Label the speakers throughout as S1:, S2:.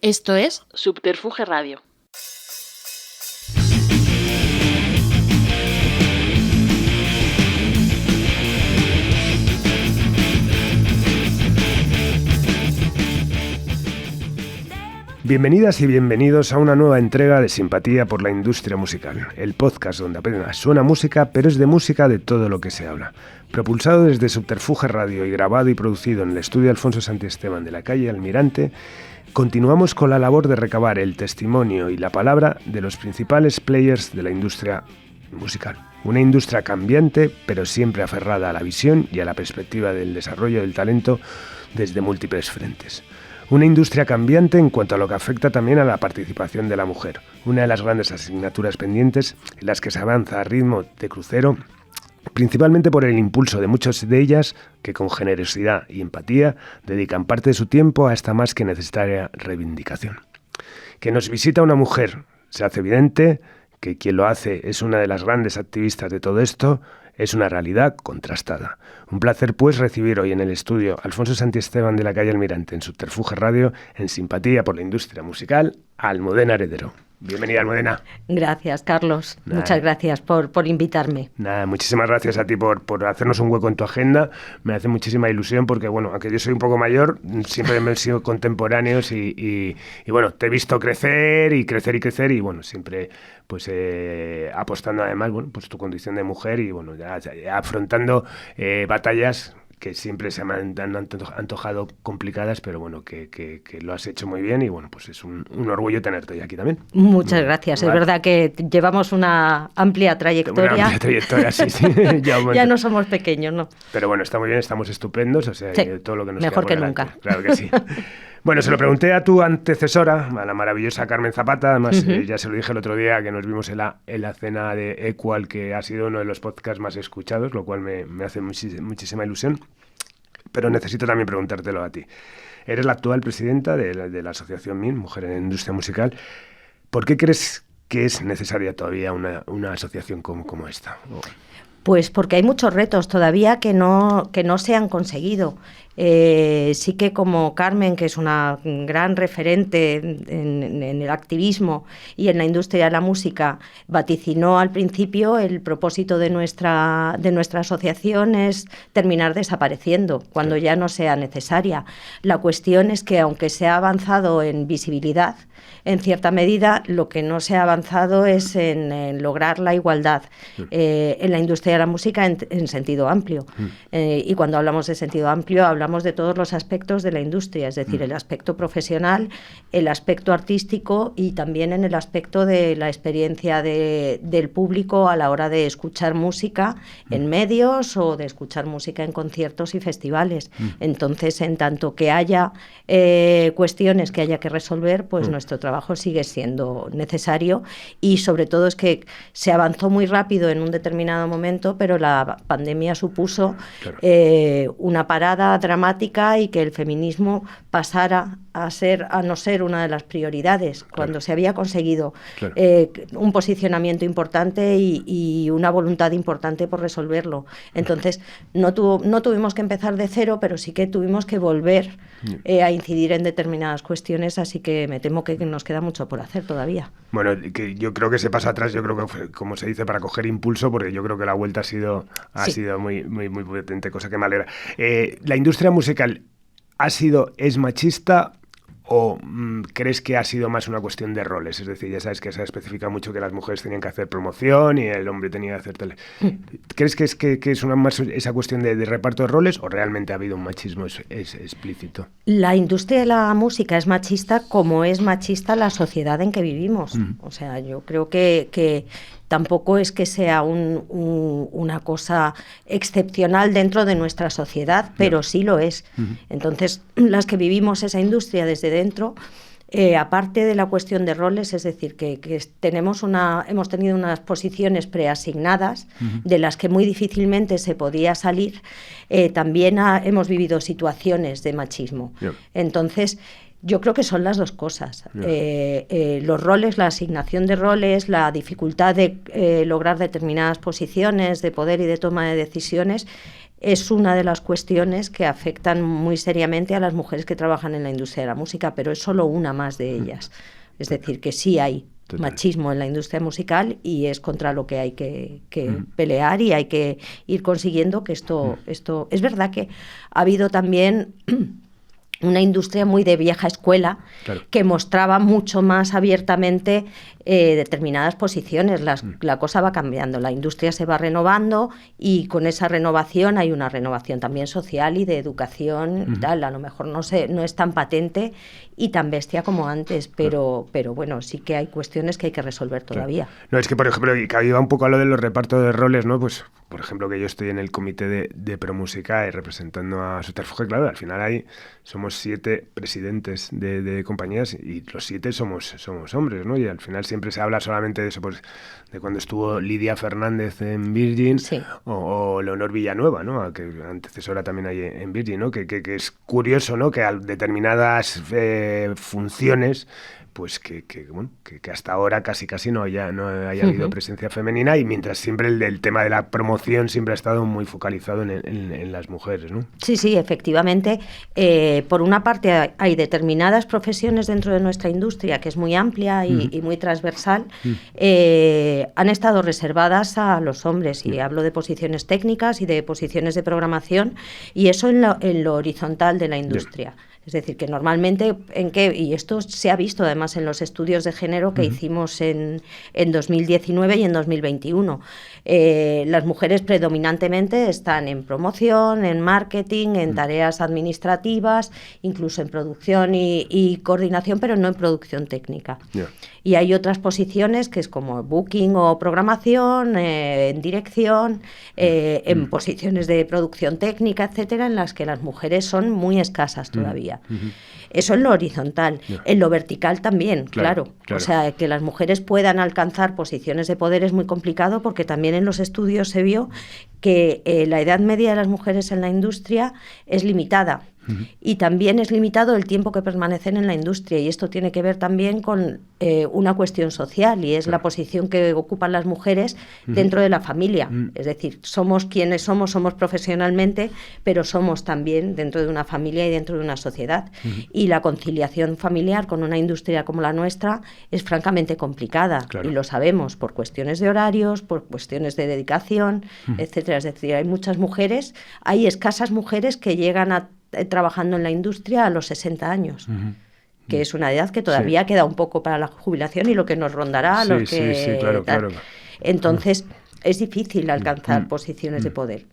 S1: Esto es Subterfuge Radio.
S2: Bienvenidas y bienvenidos a una nueva entrega de Simpatía por la Industria Musical, el podcast donde apenas suena música, pero es de música de todo lo que se habla. Propulsado desde Subterfuge Radio y grabado y producido en el estudio Alfonso Santiesteban de la calle Almirante, continuamos con la labor de recabar el testimonio y la palabra de los principales players de la industria musical. Una industria cambiante, pero siempre aferrada a la visión y a la perspectiva del desarrollo del talento desde múltiples frentes. Una industria cambiante en cuanto a lo que afecta también a la participación de la mujer, una de las grandes asignaturas pendientes en las que se avanza a ritmo de crucero, principalmente por el impulso de muchas de ellas que con generosidad y empatía dedican parte de su tiempo a esta más que necesaria reivindicación. Que nos visita una mujer, se hace evidente que quien lo hace es una de las grandes activistas de todo esto, es una realidad contrastada. Un placer, pues, recibir hoy en el estudio Alfonso Santiesteban de la calle Almirante en Subterfuge Radio, en Simpatía por la Industria Musical, a Almudena Heredero. Bienvenida, Almudena.
S3: Gracias, Carlos. Muchas gracias por invitarme.
S2: Nada, muchísimas gracias a ti por hacernos un hueco en tu agenda. Me hace muchísima ilusión porque, bueno, aunque yo soy un poco mayor, siempre hemos sido contemporáneos y bueno, te he visto crecer y, bueno, siempre pues apostando además, bueno, pues tu condición de mujer y, bueno, ya afrontando batallas que siempre se me han antojado complicadas, pero bueno, que lo has hecho muy bien y bueno, pues es un orgullo tenerte hoy aquí también.
S3: Muchas gracias. ¿Vale? Es verdad que llevamos una amplia trayectoria.
S2: Una amplia trayectoria, sí.
S3: Ya no somos pequeños, ¿no?
S2: Pero bueno, está muy bien, estamos estupendos, o sea,
S3: sí,
S2: todo lo que nos
S3: mejor que
S2: delante.
S3: nunca.
S2: Claro que sí. Bueno, se lo pregunté a tu antecesora, a la maravillosa Carmen Zapata, además ya se lo dije el otro día que nos vimos en la cena de Equal, que ha sido uno de los podcasts más escuchados, lo cual me hace muchísima ilusión, pero necesito también preguntártelo a ti. Eres la actual presidenta de la asociación MIN, Mujer en la Industria Musical. ¿Por qué crees que es necesaria todavía una asociación como esta?
S3: Pues porque hay muchos retos todavía que no se han conseguido. Sí que como Carmen, que es una gran referente en el activismo y en la industria de la música, vaticinó al principio, el propósito de nuestra asociación es terminar desapareciendo cuando ya no sea necesaria. La cuestión es que aunque se ha avanzado en visibilidad, en cierta medida lo que no se ha avanzado es en lograr la igualdad en la industria de la música en sentido amplio. Y cuando hablamos de sentido amplio hablamos de todos los aspectos de la industria, es decir, el aspecto profesional, el aspecto artístico y también en el aspecto de la experiencia del público a la hora de escuchar música en medios o de escuchar música en conciertos y festivales. Entonces, en tanto que haya cuestiones que haya que resolver, pues nuestro trabajo sigue siendo necesario y sobre todo es que se avanzó muy rápido en un determinado momento, pero la pandemia supuso una parada dramática y que el feminismo pasara a no ser una de las prioridades, cuando se había conseguido un posicionamiento importante y una voluntad importante por resolverlo. Entonces, no tuvimos que empezar de cero, pero sí que tuvimos que volver a incidir en determinadas cuestiones, así que me temo que nos queda mucho por hacer todavía.
S2: Bueno, que yo creo que ese paso atrás, yo creo que fue, como se dice, para coger impulso, porque yo creo que la vuelta ha sido muy, muy, muy potente, cosa que me alegra. ¿La industria musical es machista o crees que ha sido más una cuestión de roles? Es decir, ya sabes que se ha especificado mucho que las mujeres tenían que hacer promoción y el hombre tenía que hacer tele. ¿Crees que es más esa cuestión de reparto de roles o realmente ha habido un machismo explícito?
S3: La industria de la música es machista como es machista la sociedad en que vivimos. O sea, yo creo que tampoco es que sea una cosa excepcional dentro de nuestra sociedad, pero sí lo es. Entonces, las que vivimos esa industria desde dentro, aparte de la cuestión de roles, es decir, que hemos tenido unas posiciones preasignadas de las que muy difícilmente se podía salir, también hemos vivido situaciones de machismo. Entonces, yo creo que son las dos cosas. Los roles, la asignación de roles, la dificultad de lograr determinadas posiciones de poder y de toma de decisiones, es una de las cuestiones que afectan muy seriamente a las mujeres que trabajan en la industria de la música, pero es solo una más de ellas. Es decir, que sí hay machismo en la industria musical y es contra lo que hay que pelear y hay que ir consiguiendo que esto... Es verdad que ha habido también una industria muy de vieja escuela, claro, que mostraba mucho más abiertamente determinadas posiciones. La cosa va cambiando, la industria se va renovando y con esa renovación hay una renovación también social y de educación y tal. A lo mejor no es tan patente y tan bestia como antes, pero bueno, sí que hay cuestiones que hay que resolver todavía.
S2: Claro. No, es que, por ejemplo, y que iba un poco a lo de los repartos de roles, ¿no? Pues, por ejemplo, que yo estoy en el comité de Promúsica y representando a Subterfuge, claro, al final ahí somos 7 presidentes de compañías y los 7 somos hombres, ¿no? Y al final siempre se habla solamente de eso, pues, de cuando estuvo Lidia Fernández en Virgin, sí, o Leonor Villanueva, ¿no? Que antecesora también hay en Virgin, ¿no? Que es curioso, ¿no? Que a determinadas funciones, pues que hasta ahora casi no haya habido presencia femenina, y mientras siempre el tema de la promoción siempre ha estado muy focalizado en las mujeres, ¿no?
S3: Sí, efectivamente. Por una parte hay determinadas profesiones dentro de nuestra industria que es muy amplia y muy transversal, han estado reservadas a los hombres, y hablo de posiciones técnicas y de posiciones de programación, y eso en lo horizontal de la industria. Es decir, que normalmente, y esto se ha visto además en los estudios de género que hicimos en 2019 y en 2021, las mujeres predominantemente están en promoción, en marketing, en tareas administrativas, incluso en producción y coordinación, pero no en producción técnica. Yeah. Y hay otras posiciones que es como booking o programación, en dirección, en posiciones de producción técnica, etcétera, en las que las mujeres son muy escasas todavía. Eso en lo horizontal. En lo vertical también, claro. O sea, que las mujeres puedan alcanzar posiciones de poder es muy complicado, porque también en los estudios se vio que la edad media de las mujeres en la industria es limitada. Y también es limitado el tiempo que permanecen en la industria, y esto tiene que ver también con una cuestión social, y es la posición que ocupan las mujeres dentro de la familia. Es decir, somos quienes somos profesionalmente, pero somos también dentro de una familia y dentro de una sociedad. Y la conciliación familiar con una industria como la nuestra es francamente complicada, y lo sabemos, por cuestiones de horarios, por cuestiones de dedicación, etcétera. Es decir, hay escasas mujeres que llegan trabajando en la industria a los 60 años, que es una edad que todavía queda un poco para la jubilación y lo que nos rondará a los que...
S2: Sí, claro.
S3: Entonces, es difícil alcanzar posiciones de poder.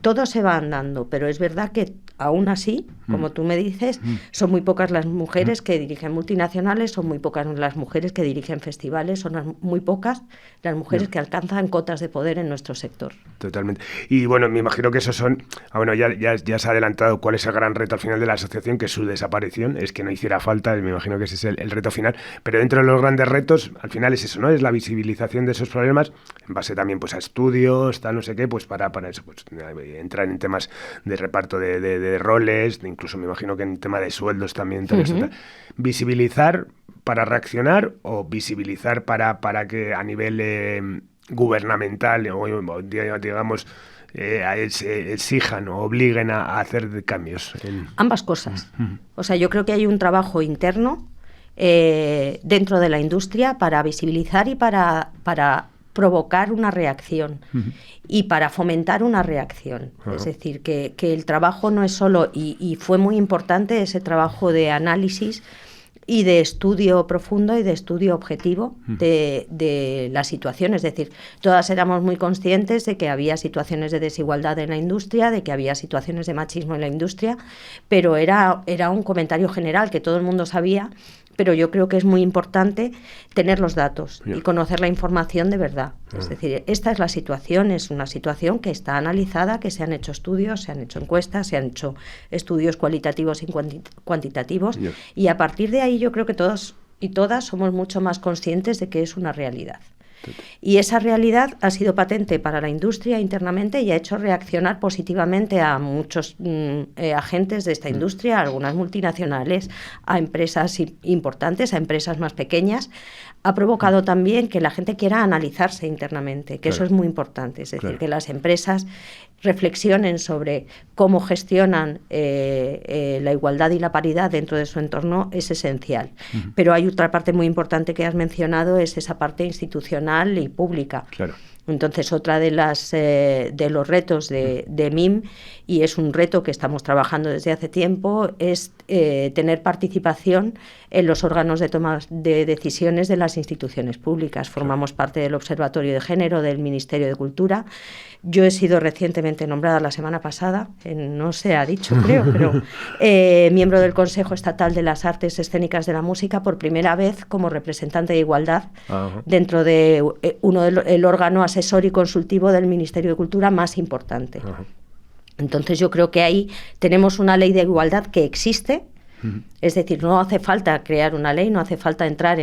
S3: Todo se va andando, pero es verdad que aún así, como tú me dices, son muy pocas las mujeres que dirigen multinacionales, son muy pocas las mujeres que dirigen festivales, son muy pocas las mujeres que alcanzan cotas de poder en nuestro sector.
S2: Totalmente. Y bueno, me imagino que esos son... ya se ha adelantado cuál es el gran reto al final de la asociación, que es su desaparición, es que no hiciera falta, me imagino que ese es el reto final, pero dentro de los grandes retos, al final es eso, ¿no? Es la visibilización de esos problemas, en base también pues a estudios, tal, no sé qué, pues para eso, pues entrar en temas de reparto de roles, incluso me imagino que en tema de sueldos también, todo eso, visibilizar para reaccionar, o visibilizar para que a nivel gubernamental o digamos exijan o obliguen a hacer cambios.
S3: Ambas cosas. O sea, yo creo que hay un trabajo interno dentro de la industria para visibilizar y para provocar una reacción y para fomentar una reacción. Es decir, que el trabajo no es solo, y fue muy importante ese trabajo de análisis y de estudio profundo y de estudio objetivo de la situación. Es decir, todas éramos muy conscientes de que había situaciones de desigualdad en la industria, de que había situaciones de machismo en la industria, pero era un comentario general que todo el mundo sabía, pero yo creo que es muy importante tener los datos y conocer la información de verdad. Es decir, esta es la situación, es una situación que está analizada, que se han hecho estudios, se han hecho encuestas, se han hecho estudios cualitativos y cuantitativos, y a partir de ahí yo creo que todos y todas somos mucho más conscientes de que es una realidad. Y esa realidad ha sido patente para la industria internamente y ha hecho reaccionar positivamente a muchos agentes de esta industria, a algunas multinacionales, a empresas importantes, a empresas más pequeñas. Ha provocado también que la gente quiera analizarse internamente, que eso es muy importante, es decir, que las empresas reflexionen sobre cómo gestionan la igualdad y la paridad dentro de su entorno es esencial. Pero hay otra parte muy importante que has mencionado, es esa parte institucional y pública.
S2: Claro.
S3: Entonces, otra de los retos de MIM, y es un reto que estamos trabajando desde hace tiempo, es tener participación en los órganos de toma de decisiones de las instituciones públicas. Formamos parte del Observatorio de Género del Ministerio de Cultura. Yo he sido recientemente nombrada la semana pasada, no se ha dicho, creo, pero miembro del Consejo Estatal de las Artes Escénicas de la Música por primera vez como representante de igualdad dentro de el órgano asesor y consultivo del Ministerio de Cultura más importante. Entonces yo creo que ahí tenemos una ley de igualdad que existe. Es decir, no hace falta crear una ley, no hace falta entrar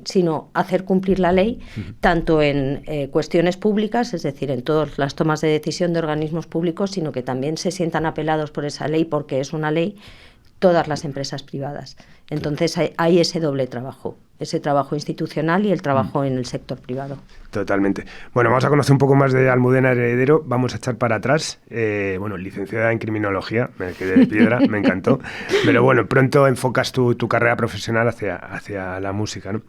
S3: sino hacer cumplir la ley, tanto en cuestiones públicas, es decir, en todas las tomas de decisión de organismos públicos, sino que también se sientan apelados por esa ley, porque es una ley, todas las empresas privadas. Entonces hay ese doble trabajo, ese trabajo institucional y el trabajo en el sector privado.
S2: Totalmente. Bueno, vamos a conocer un poco más de Almudena Heredero. Vamos a echar para atrás. Licenciada en criminología, me quedé de piedra, me encantó. Pero bueno, pronto enfocas tu carrera profesional hacia la música, ¿no?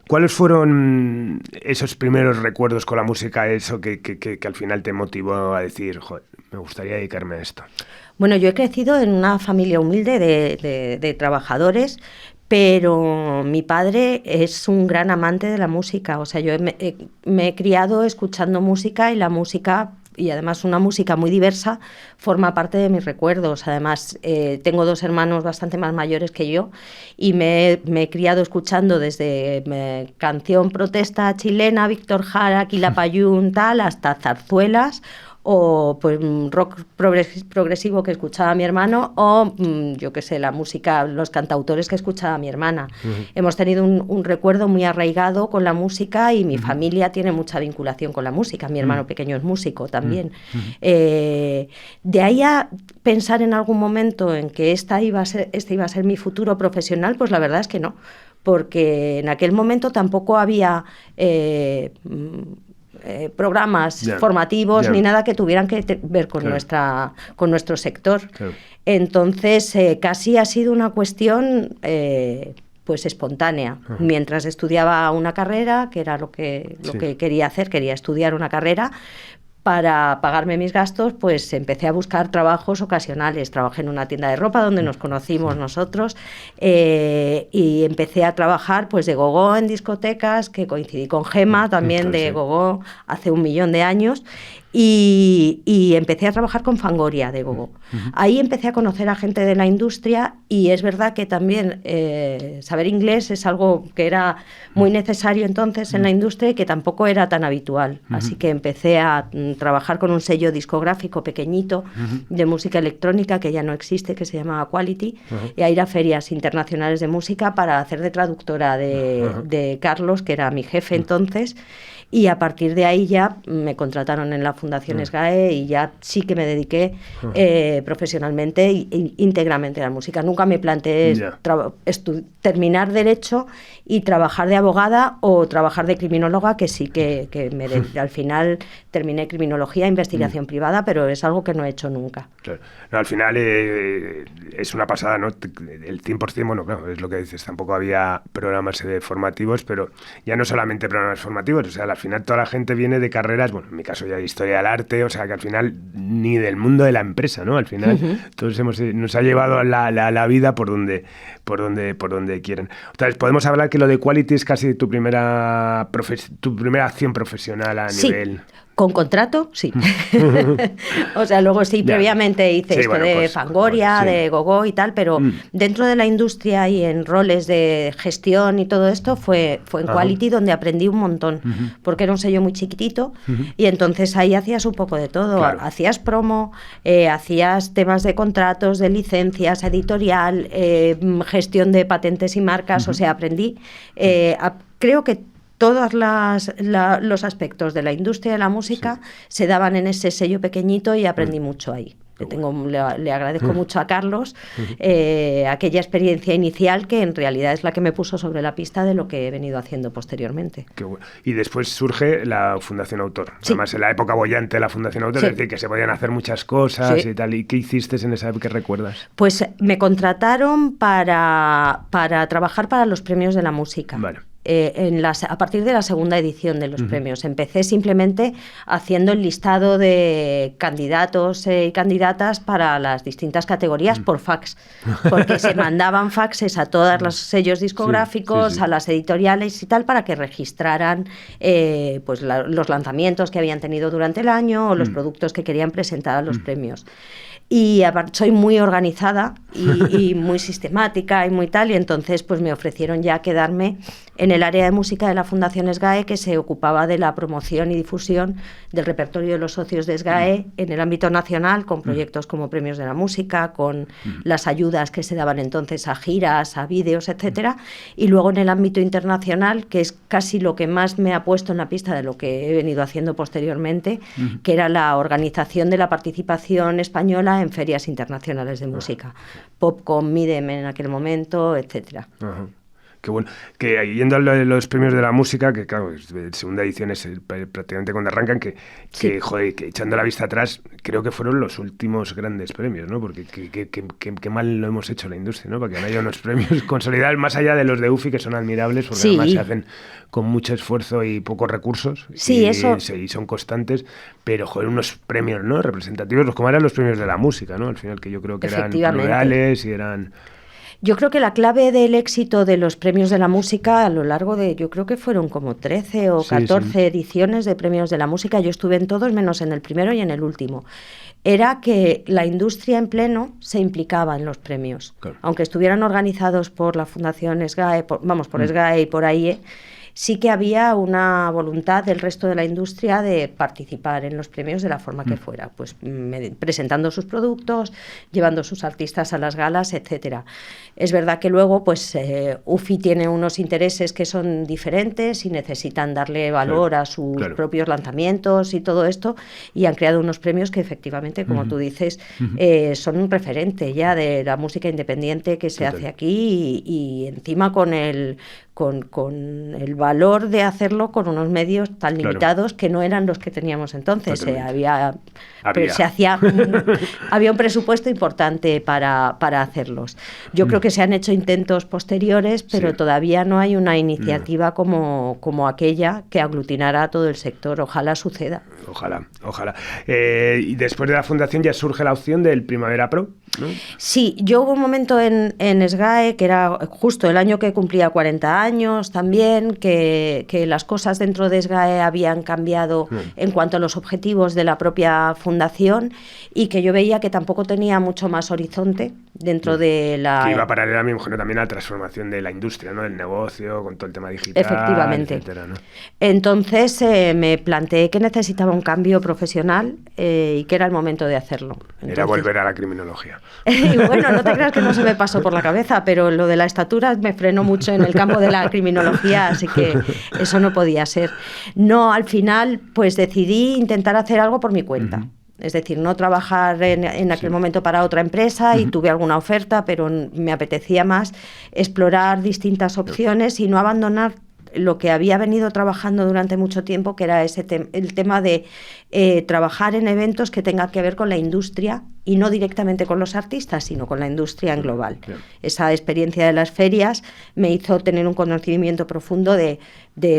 S2: ¿Cuáles fueron esos primeros recuerdos con la música, eso que al final te motivó a decir, joder, me gustaría dedicarme a esto?
S3: Bueno, yo he crecido en una familia humilde de trabajadores, pero mi padre es un gran amante de la música. O sea, yo me he criado escuchando música, y la música, y además una música muy diversa, forma parte de mis recuerdos. Además, tengo 2 hermanos bastante más mayores que yo y me he criado escuchando desde canción protesta chilena, Víctor Jara, Quilapayún, tal, hasta zarzuelas, o pues rock progresivo que escuchaba mi hermano, o yo qué sé, la música, los cantautores que escuchaba mi hermana. Hemos tenido un recuerdo muy arraigado con la música, y mi familia tiene mucha vinculación con la música. Mi hermano pequeño es músico también. De ahí a pensar en algún momento en que este iba a ser mi futuro profesional, pues la verdad es que no, porque en aquel momento tampoco había programas formativos ni nada que tuvieran que ver con nuestro sector. Claro. Entonces casi ha sido una cuestión pues espontánea. Mientras estudiaba una carrera, que era lo que quería hacer, quería estudiar una carrera. Para pagarme mis gastos, pues empecé a buscar trabajos ocasionales. Trabajé en una tienda de ropa donde nos conocimos nosotros, y empecé a trabajar pues de gogó en discotecas, que coincidí con Gema también de gogó hace 1.000.000 de años. Y empecé a trabajar con Fangoria de gogó. Ahí empecé a conocer a gente de la industria, y es verdad que también saber inglés es algo que era muy necesario entonces en la industria y que tampoco era tan habitual. Así que empecé a trabajar con un sello discográfico pequeñito de música electrónica que ya no existe, que se llamaba Quality, y a ir a ferias internacionales de música para hacer de traductora de Carlos, que era mi jefe entonces. Y a partir de ahí ya me contrataron en la Fundación SGAE, y ya sí que me dediqué profesionalmente e íntegramente a la música. Nunca me planteé terminar Derecho y trabajar de abogada o trabajar de criminóloga, que sí que al final terminé criminología, investigación privada, pero es algo que no he hecho nunca.
S2: Claro. No, al final es una pasada, ¿no? El 100%, bueno, claro, es lo que dices, tampoco había programas formativos, pero ya no solamente programas formativos, o sea, al final toda la gente viene de carreras, bueno, en mi caso ya de historia del arte, o sea, que al final ni del mundo de la empresa, ¿no? Al final todos nos ha llevado la vida por donde quieren. Entonces, podemos hablar que lo de Quality es casi tu primera acción profesional a nivel...
S3: ¿Con contrato? Sí. O sea, luego sí, previamente hice esto de Fangoria, de gogó y tal, pero dentro de la industria y en roles de gestión y todo esto fue en Quality donde aprendí un montón, porque era un sello muy chiquitito, y entonces ahí hacías un poco de todo. Claro. Hacías promo, hacías temas de contratos, de licencias, editorial, gestión de patentes y marcas, o sea, aprendí. Creo que todos los aspectos de la industria de la música se daban en ese sello pequeñito y aprendí mucho ahí. Le agradezco mucho a Carlos aquella experiencia inicial que en realidad es la que me puso sobre la pista de lo que he venido haciendo posteriormente.
S2: Qué bueno. Y después surge la Fundación Autor.
S3: Sí.
S2: Además, en la época bollante de la Fundación Autor, es decir, que se podían hacer muchas cosas y tal. ¿Y qué hiciste en esa época que recuerdas?
S3: Pues me contrataron para trabajar para los premios de la música.
S2: Vale.
S3: A partir de la segunda edición de los premios. Empecé simplemente haciendo el listado de candidatos y candidatas para las distintas categorías por fax, porque se mandaban faxes a todos los sellos discográficos, a las editoriales y tal, para que registraran pues los lanzamientos que habían tenido durante el año o los productos que querían presentar a los premios. Y soy muy organizada y muy sistemática y muy tal, y entonces pues me ofrecieron ya quedarme en el área de música de la Fundación SGAE, que se ocupaba de la promoción y difusión del repertorio de los socios de SGAE en el ámbito nacional, con proyectos como Premios de la Música, con las ayudas que se daban entonces a giras, a vídeos, etcétera, y luego en el ámbito internacional, que es casi lo que más me ha puesto en la pista de lo que he venido haciendo posteriormente, que era la organización de la participación española en ferias internacionales de música, Popcom, Midem en aquel momento, etcétera.
S2: Ajá. Qué bueno. Que yendo a los premios de la música, que claro, segunda edición es prácticamente cuando arrancan, que joder, que echando la vista atrás, creo que fueron los últimos grandes premios, ¿no? Porque qué mal lo hemos hecho la industria, ¿no? Para que no haya unos premios consolidados, más allá de los de UFI, que son admirables, porque además se hacen con mucho esfuerzo y pocos recursos, y son constantes, pero joder, unos premios, ¿no? Representativos, como eran los premios de la música, ¿no? Al final, que yo creo que eran plurales y eran...
S3: Yo creo que la clave del éxito de los premios de la música a lo largo de, yo creo que fueron como 13 o 14 ediciones de premios de la música, yo estuve en todos menos en el primero y en el último, era que la industria en pleno se implicaba en los premios. Claro. Aunque estuvieran organizados por la Fundación SGAE, por SGAE y por AIE, sí que había una voluntad del resto de la industria de participar en los premios de la forma que fuera, pues presentando sus productos, llevando sus artistas a las galas, etcétera. Es verdad que luego pues UFI tiene unos intereses que son diferentes y necesitan darle valor a sus propios lanzamientos y todo esto, y han creado unos premios que efectivamente, como tú dices, son un referente ya de la música independiente que se hace aquí y encima con el valor de hacerlo con unos medios tan limitados que no eran los que teníamos entonces. Había un presupuesto importante para hacerlos. Yo creo que se han hecho intentos posteriores, pero todavía no hay una iniciativa como aquella que aglutinara a todo el sector. Ojalá suceda.
S2: Ojalá. Y después de la fundación ya surge la opción del Primavera Pro, ¿no? Sí,
S3: yo hubo un momento en SGAE, que era justo el año que cumplía 40 años también, que las cosas dentro de SGAE habían cambiado en cuanto a los objetivos de la propia fundación, y que yo veía que tampoco tenía mucho más horizonte dentro de la...
S2: Que iba paralela, me imagino, también a la transformación de la industria, ¿no? Del negocio, con todo el tema digital,
S3: efectivamente,
S2: etcétera, ¿no?
S3: Entonces me planteé que necesitaba un cambio profesional y que era el momento de hacerlo. Entonces,
S2: era volver a la criminología.
S3: Y bueno, no te creas que no se me pasó por la cabeza, pero lo de la estatura me frenó mucho en el campo de la criminología, así que eso no podía ser. No, al final pues decidí intentar hacer algo por mi cuenta. Es decir, no trabajar en aquel momento para otra empresa, y tuve alguna oferta, pero me apetecía más explorar distintas opciones y no abandonar lo que había venido trabajando durante mucho tiempo, que era el tema de trabajar en eventos que tengan que ver con la industria, y no directamente con los artistas, sino con la industria en global. Esa experiencia de las ferias me hizo tener un conocimiento profundo de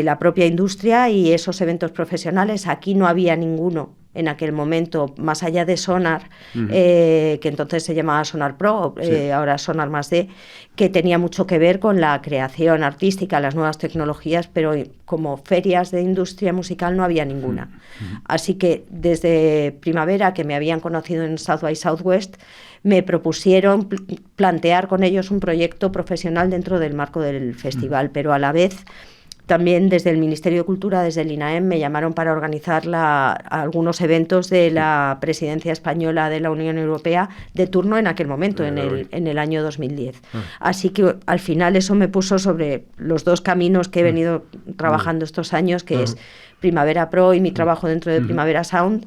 S3: la propia industria y esos eventos profesionales. Aquí no había ninguno en aquel momento, más allá de Sonar, que entonces se llamaba Sonar Pro, ahora Sonar Más D, que tenía mucho que ver con la creación artística, las nuevas tecnologías, pero como ferias de industria musical no había ninguna. Así que desde Primavera, que me habían conocido en South by Southwest, me propusieron plantear con ellos un proyecto profesional dentro del marco del festival, pero a la vez también desde el Ministerio de Cultura, desde el INAEM, me llamaron para organizar algunos eventos de la presidencia española de la Unión Europea de turno en aquel momento, en el año 2010. Así que al final eso me puso sobre los dos caminos que he venido trabajando estos años, que es Primavera Pro y mi trabajo dentro de Primavera Sound,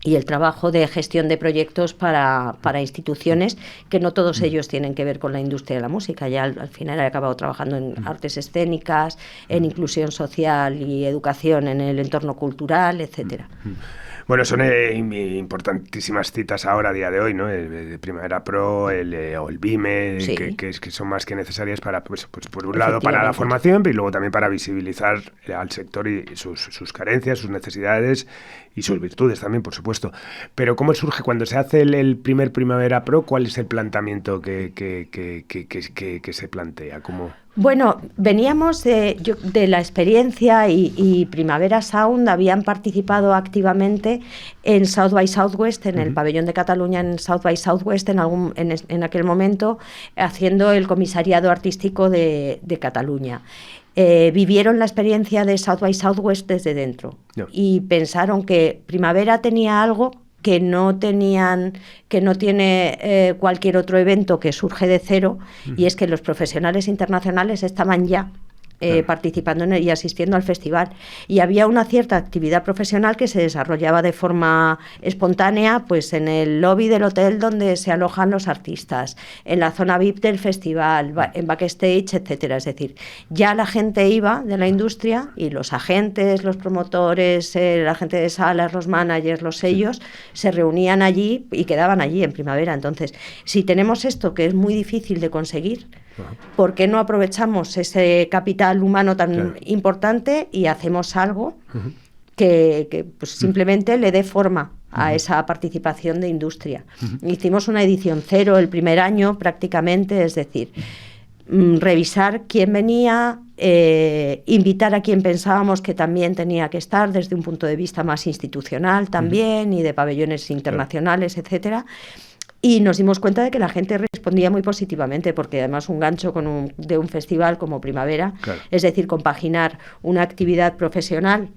S3: y el trabajo de gestión de proyectos para instituciones, que no todos ellos tienen que ver con la industria de la música. Ya al final he acabado trabajando en artes escénicas, en inclusión social y educación en el entorno cultural, etcétera.
S2: Bueno, son importantísimas citas ahora, a día de hoy, ¿no? El Primavera Pro, o el BIME,
S3: Sí.
S2: que son más que necesarias para, pues por un lado, para la formación, y luego también para visibilizar al sector y sus carencias, sus necesidades y sus virtudes también, por supuesto. Pero ¿cómo surge cuando se hace el primer Primavera Pro? ¿Cuál es el planteamiento que se plantea? ¿Cómo?
S3: Bueno, veníamos de la experiencia y Primavera Sound habían participado activamente en South by Southwest, en el pabellón de Cataluña en South by Southwest en aquel momento, haciendo el comisariado artístico de Cataluña. Vivieron la experiencia de South by Southwest desde dentro y pensaron que Primavera tenía algo que no tiene cualquier otro evento que surge de cero, y es que los profesionales internacionales estaban ya participando en y asistiendo al festival, y había una cierta actividad profesional que se desarrollaba de forma espontánea, pues en el lobby del hotel donde se alojan los artistas, en la zona VIP del festival, en backstage, etcétera. Es decir, ya la gente iba de la industria, y los agentes, los promotores, la gente de salas, los managers, los sellos, se reunían allí y quedaban allí en Primavera. Entonces, si tenemos esto que es muy difícil de conseguir, ¿por qué no aprovechamos ese capital humano tan importante y hacemos algo que pues, simplemente le dé forma a esa participación de industria? Hicimos una edición cero el primer año prácticamente, es decir, revisar quién venía, invitar a quien pensábamos que también tenía que estar desde un punto de vista más institucional también, y de pabellones internacionales, etcétera. Y nos dimos cuenta de que la gente respondía muy positivamente, porque además un gancho de un festival como Primavera, es decir, compaginar una actividad profesional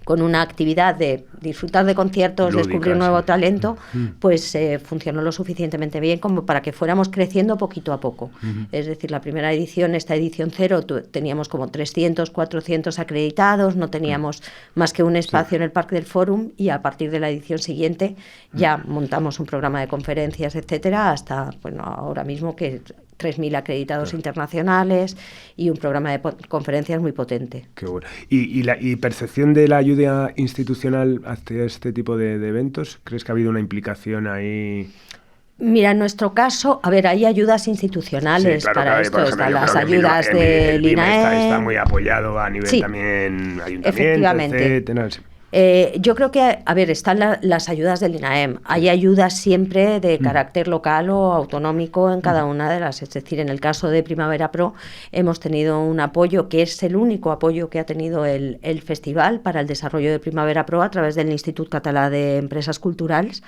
S3: con una actividad de disfrutar de conciertos, lúdica, descubrir nuevo talento, pues funcionó lo suficientemente bien como para que fuéramos creciendo poquito a poco. Es decir, la primera edición, esta edición cero, teníamos como 300, 400 acreditados, no teníamos más que un espacio en el Parque del Fórum, y a partir de la edición siguiente ya montamos un programa de conferencias, etcétera, hasta bueno, ahora mismo que 3.000 acreditados internacionales y un programa de conferencias muy potente.
S2: Qué bueno. ¿Y percepción de la ayuda institucional hacia este tipo de eventos? ¿Crees que ha habido una implicación ahí?
S3: Mira, en nuestro caso, a ver, hay ayudas institucionales, sí, claro, para esto, están las ayudas del INAEM.
S2: Está muy apoyado a nivel también ayuntamiento,
S3: efectivamente.
S2: Etcétera.
S3: Yo creo que, a ver, están las ayudas del INAEM. Hay ayudas siempre de carácter local o autonómico en cada una de las. Es decir, en el caso de Primavera Pro hemos tenido un apoyo, que es el único apoyo que ha tenido el festival para el desarrollo de Primavera Pro, a través del Institut Català de Empresas Culturals,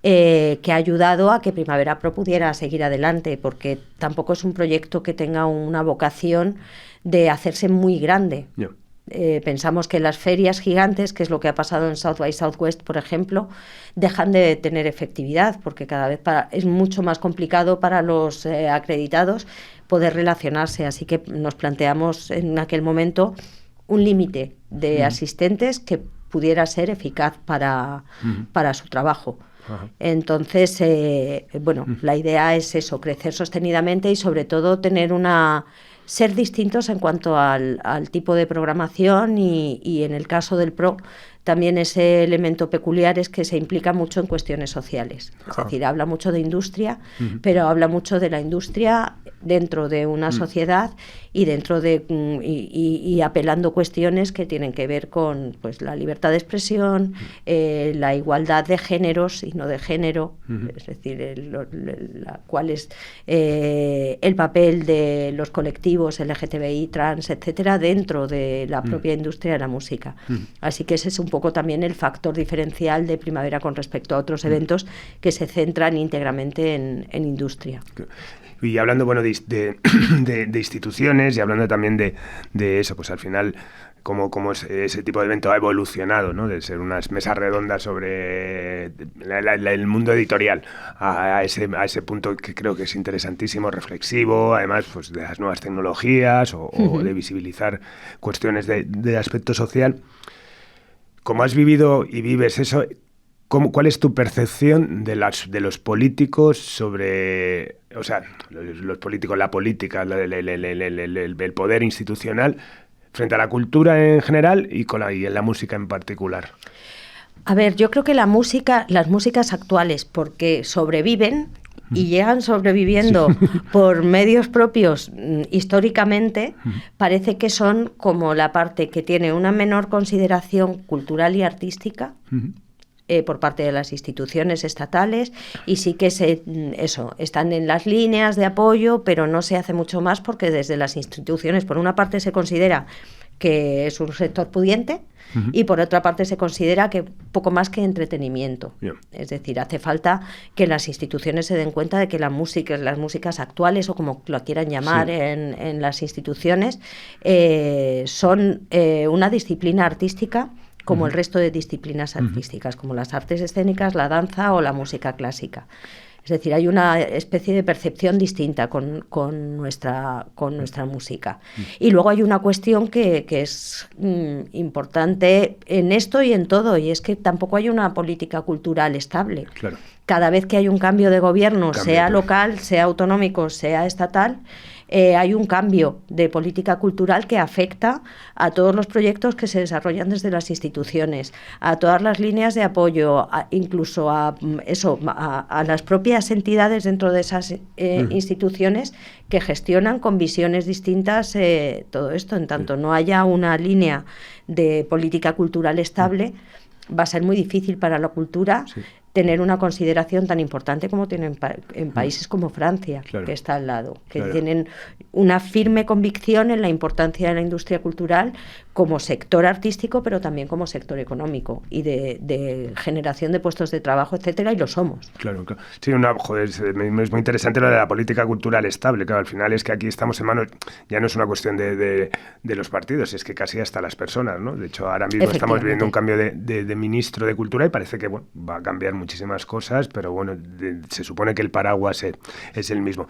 S3: que ha ayudado a que Primavera Pro pudiera seguir adelante, porque tampoco es un proyecto que tenga una vocación de hacerse muy grande. Yeah. Pensamos que las ferias gigantes, que es lo que ha pasado en South by Southwest, por ejemplo, dejan de tener efectividad, porque cada vez es mucho más complicado para los acreditados poder relacionarse. Así que nos planteamos en aquel momento un límite de asistentes que pudiera ser eficaz para su trabajo. Entonces, bueno, la idea es eso, crecer sostenidamente y sobre todo ser distintos en cuanto al tipo de programación, y en el caso del Pro también ese elemento peculiar es que se implica mucho en cuestiones sociales. Es decir, habla mucho de industria, pero habla mucho de la industria dentro de una sociedad y dentro de y apelando cuestiones que tienen que ver con pues la libertad de expresión, la igualdad de géneros y no de género, es decir, cuál es el papel de los colectivos LGTBI, trans, etcétera, dentro de la propia industria de la música. Así que ese es un poco también el factor diferencial de Primavera con respecto a otros eventos que se centran íntegramente en industria.
S2: Y hablando, bueno, de instituciones y hablando también de eso, pues al final cómo ese tipo de evento ha evolucionado, ¿no? De ser unas mesas redondas sobre el mundo editorial a ese punto que creo que es interesantísimo, reflexivo, además pues de las nuevas tecnologías o de visibilizar cuestiones de aspecto social. Como has vivido y vives eso, ¿cuál es tu percepción de los políticos sobre, o sea, los políticos, la política, el poder institucional frente a la cultura en general y en la música en particular?
S3: A ver, yo creo que las músicas actuales, porque sobreviven y llegan sobreviviendo por medios propios históricamente, parece que son como la parte que tiene una menor consideración cultural y artística por parte de las instituciones estatales, y sí que están en las líneas de apoyo, pero no se hace mucho más porque desde las instituciones, por una parte, se considera que es un sector pudiente, y por otra parte se considera que poco más que entretenimiento. Yeah. Es decir, hace falta que las instituciones se den cuenta de que las músicas actuales, o como lo quieran llamar en las instituciones, son una disciplina artística como el resto de disciplinas artísticas, como las artes escénicas, la danza o la música clásica. Es decir, hay una especie de percepción distinta con nuestra música. Y luego hay una cuestión que es importante en esto y en todo, y es que tampoco hay una política cultural estable.
S2: Claro.
S3: Cada vez que hay un cambio de gobierno, sea local, sea autonómico, sea estatal, hay un cambio de política cultural que afecta a todos los proyectos que se desarrollan desde las instituciones, a todas las líneas de apoyo, incluso a las propias entidades dentro de esas instituciones que gestionan con visiones distintas todo esto. En tanto no haya una línea de política cultural estable, va a ser muy difícil para la cultura tener una consideración tan importante como tienen en países como Francia, que está al lado, que tienen una firme convicción en la importancia de la industria cultural como sector artístico, pero también como sector económico y de generación de puestos de trabajo, etcétera, y lo somos.
S2: Claro. Sí, es muy interesante lo de la política cultural estable. Claro, al final es que aquí estamos en manos, ya no es una cuestión de los partidos, es que casi hasta las personas, ¿no? De hecho, ahora mismo estamos viendo un cambio de ministro de Cultura y parece que va a cambiar muchísimas cosas, pero bueno, se supone que el paraguas es el mismo.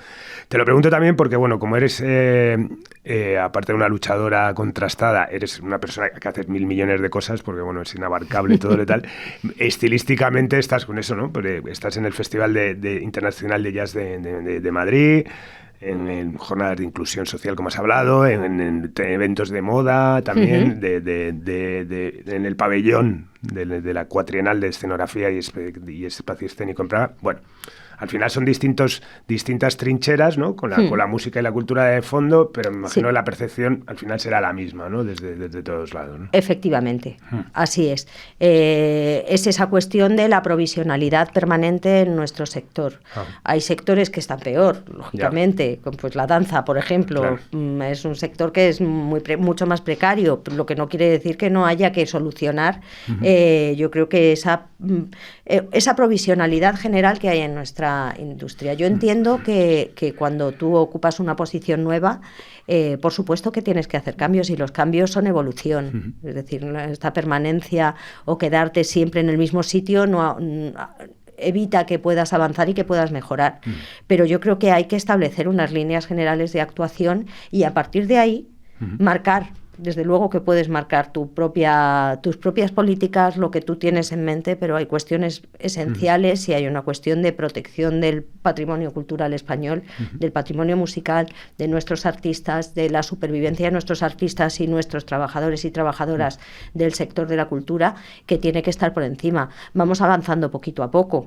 S2: Te lo pregunto también porque, bueno, como eres, aparte de una luchadora contrastada, eres una persona que hace 1.000 millones de cosas, porque, bueno, es inabarcable todo lo tal. Estilísticamente estás con eso, ¿no? Pero estás en el Festival Internacional de Jazz de Madrid, en jornadas de inclusión social, como has hablado, en eventos de moda también, en el pabellón de la Cuatrienal de Escenografía y Espacio Escénico en Praga. Bueno, al final son distintas trincheras, ¿no? Con la música y la cultura de fondo, pero me imagino que la percepción al final será la misma, ¿no? Desde todos lados, ¿no?
S3: Efectivamente, así es. Es esa cuestión de la provisionalidad permanente en nuestro sector. Hay sectores que están peor, lógicamente, pues la danza, por ejemplo, es un sector que es mucho más precario, lo que no quiere decir que no haya que solucionar. Yo creo que esa provisionalidad general que hay en nuestra industria. Yo entiendo que cuando tú ocupas una posición nueva, por supuesto que tienes que hacer cambios, y los cambios son evolución. Es decir, esta permanencia o quedarte siempre en el mismo sitio no evita que puedas avanzar y que puedas mejorar. Pero yo creo que hay que establecer unas líneas generales de actuación y a partir de ahí marcar. Desde luego que puedes marcar tus propias políticas, lo que tú tienes en mente, pero hay cuestiones esenciales y hay una cuestión de protección del patrimonio cultural español, del patrimonio musical, de nuestros artistas, de la supervivencia de nuestros artistas y nuestros trabajadores y trabajadoras del sector de la cultura, que tiene que estar por encima. Vamos avanzando poquito a poco,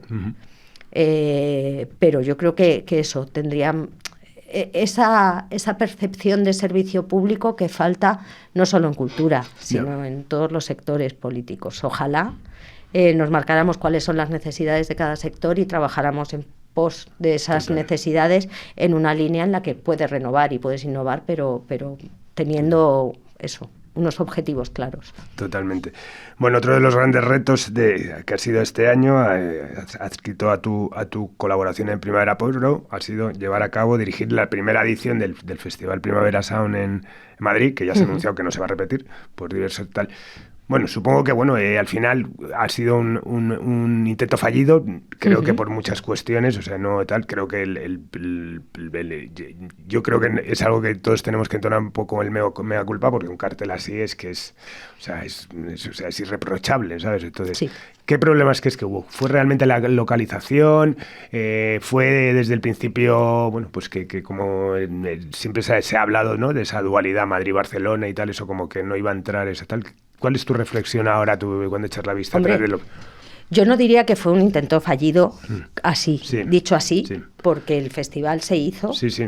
S3: pero yo creo que eso tendría esa percepción de servicio público que falta no solo en cultura, sino en todos los sectores políticos. Ojalá nos marcáramos cuáles son las necesidades de cada sector y trabajáramos en pos de esas necesidades en una línea en la que puedes renovar y puedes innovar, pero teniendo eso, unos objetivos claros.
S2: Totalmente. Bueno, otro de los grandes retos que ha sido este año, adscrito a tu colaboración en Primavera Pueblo, ha sido dirigir la primera edición del Festival Primavera Sound en Madrid, que ya se ha anunciado que no se va a repetir por diversos tal. Bueno, supongo que al final ha sido un intento fallido, creo que por muchas cuestiones, o sea, no tal, creo que yo creo que es algo que todos tenemos que entonar un poco el mea culpa, porque un cartel así es irreprochable, ¿sabes? Entonces,
S3: sí.
S2: ¿Qué problemas crees que hubo? ¿Fue realmente la localización? ¿Fue desde el principio, bueno, pues que como siempre se ha hablado, ¿no?, de esa dualidad Madrid-Barcelona y tal, eso como que no iba a entrar esa tal? ¿Cuál es tu reflexión ahora, tú, cuando echas la vista atrás de lo?
S3: Yo no diría que fue un intento fallido así,
S2: sí,
S3: dicho así,
S2: sí,
S3: porque el festival se hizo.
S2: Sí, sí.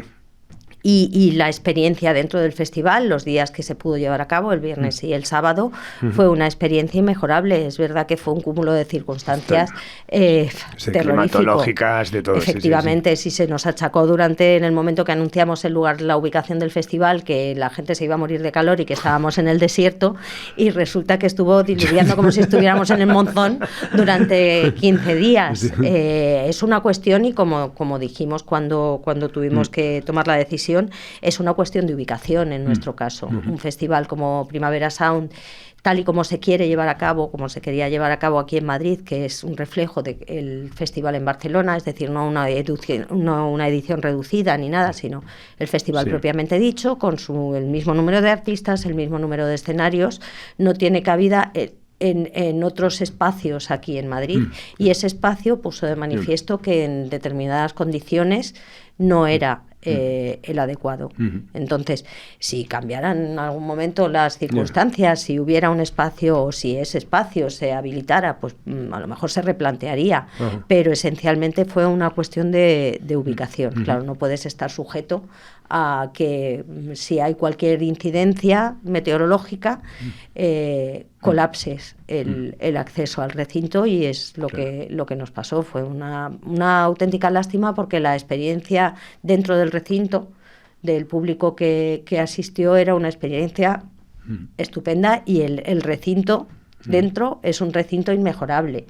S3: Y la experiencia dentro del festival, los días que se pudo llevar a cabo, el viernes y el sábado, fue una experiencia inmejorable. Es verdad que fue un cúmulo de circunstancias
S2: climatológicas, de todo.
S3: Efectivamente, sí, se nos achacó en el momento que anunciamos el lugar, la ubicación del festival, que la gente se iba a morir de calor y que estábamos en el desierto, y resulta que estuvo diluviando como si estuviéramos en el Monzón durante 15 días.
S2: Sí.
S3: Es una cuestión, y como dijimos cuando tuvimos que tomar la decisión, es una cuestión de ubicación en nuestro caso. Un festival como Primavera Sound, tal y como se quiere llevar a cabo, como se quería llevar a cabo aquí en Madrid, que es un reflejo del festival en Barcelona, es decir, no una edición reducida ni nada, sino el festival propiamente dicho, con el mismo número de artistas, el mismo número de escenarios, no tiene cabida en otros espacios aquí en Madrid, y ese espacio puso de manifiesto que en determinadas condiciones no era el adecuado. Entonces, si cambiaran en algún momento las circunstancias, si hubiera un espacio, o si ese espacio se habilitara, pues a lo mejor se replantearía, pero esencialmente fue una cuestión de ubicación. Claro, no puedes estar sujeto a que si hay cualquier incidencia meteorológica, colapses el acceso al recinto, y es lo que nos pasó. Fue una auténtica lástima, porque la experiencia dentro del recinto del público que asistió era una experiencia estupenda, y el recinto dentro es un recinto inmejorable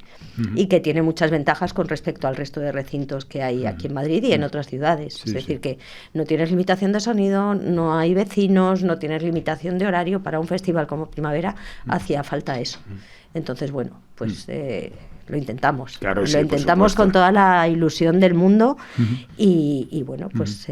S3: y que tiene muchas ventajas con respecto al resto de recintos que hay aquí en Madrid y en otras ciudades. Es decir, que no tienes limitación de sonido, no hay vecinos, no tienes limitación de horario. Para un festival como Primavera hacía falta eso. Entonces, bueno, pues lo intentamos.
S2: Claro,
S3: lo intentamos con toda la ilusión del mundo y bueno, pues...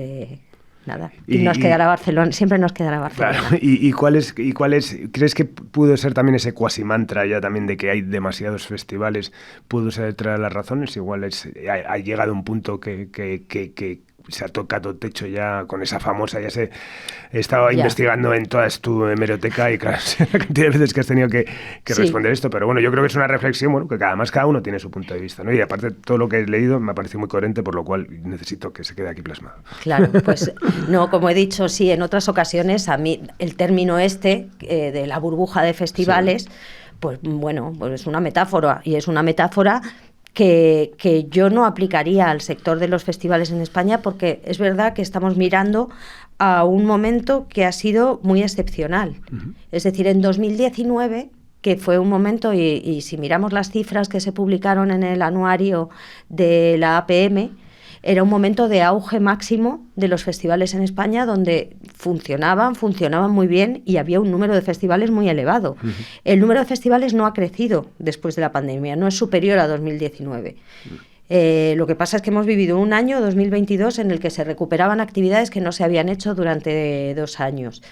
S3: nada, y nos quedará Barcelona, siempre nos quedará Barcelona.
S2: Claro. ¿Y cuál es, crees que pudo ser también ese cuasi mantra ya también de que hay demasiados festivales? ¿Pudo ser otra de las razones? Igual ha llegado un punto que se ha tocado techo ya con esa famosa, he estado investigando en toda tu hemeroteca, y claro, la cantidad de veces que has tenido que responder esto, pero bueno, yo creo que es una reflexión, bueno, que cada uno tiene su punto de vista, ¿no? Y aparte todo lo que he leído me ha parecido muy coherente, por lo cual necesito que se quede aquí plasmado.
S3: Claro, pues no, como he dicho, sí, en otras ocasiones a mí el término de la burbuja de festivales, pues bueno, pues es una metáfora, y es una metáfora que yo no aplicaría al sector de los festivales en España, porque es verdad que estamos mirando a un momento que ha sido muy excepcional. Es decir, en 2019, que fue un momento, y si miramos las cifras que se publicaron en el anuario de la APM, era un momento de auge máximo de los festivales en España, donde funcionaban muy bien, y había un número de festivales muy elevado. El número de festivales no ha crecido después de la pandemia, no es superior a 2019. Lo que pasa es que hemos vivido un año, 2022, en el que se recuperaban actividades que no se habían hecho durante 2 años,